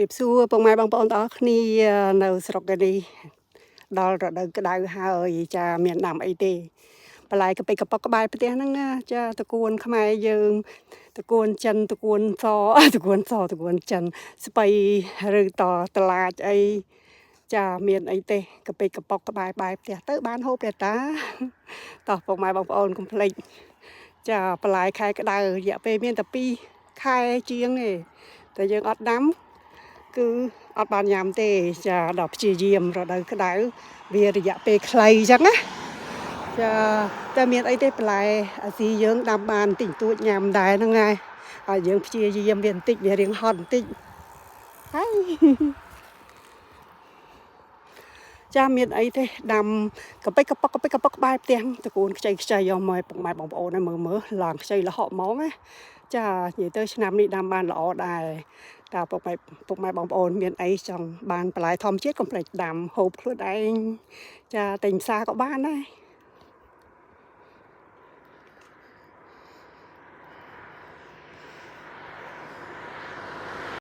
រៀបសួរពុកម៉ែបងប្អូនទាំងអស់គ្នានៅស្រុកនេះដល់រដូវក្តៅហើយចាមានដាំអីទេបន្លែកាពិកប៉ុកក្បែរផ្ទះហ្នឹងចាតកួនខ្មែរយើងតកួនចិនតកួនសតកួនសតកួនចិនស្បៃឬតឡាចអីចាមានអីទេកាពិកប៉ុកក្បែរផ្ទះទៅបានហូបទេតាតោះពុកម៉ែបងប្អូនកុំភ្លេចចាបន្លែខែក្តៅរយៈពេលមានតែ2ខែជាងទេតែយើងអត់ដាំគឺអត់បានញ៉ាំទេចាដល់ព្យាយាមរដូវក្តៅវារយៈពេលខ្លីអញ្ចឹងណាចាតែមានអីទេបន្លែអាស៊ីយើងដាំបានតិចតួចញ៉ាំដែរហ្នឹងហើយយើងព្យាយាមវាបន្តិចវារៀងហត់បន្តិចហើយចាមានអីទេដាំកាពិកប៉ុកក្បែរផ្ទះតកូនខ្ចីយកមកពុកម៉ែបងប្អូនឲ្យមើលឡើងខ្ចីលហកហ្មងណាចានិយាយទៅឆ្នាំនេះដាំបានល្អដែរតើពុកម៉ែបងប្អូនមានអីចង់បានបន្លែធម្មជាតិកុំភ្លេចដាំហូបខ្លួនឯងចាតែផ្សារក៏បានដែរ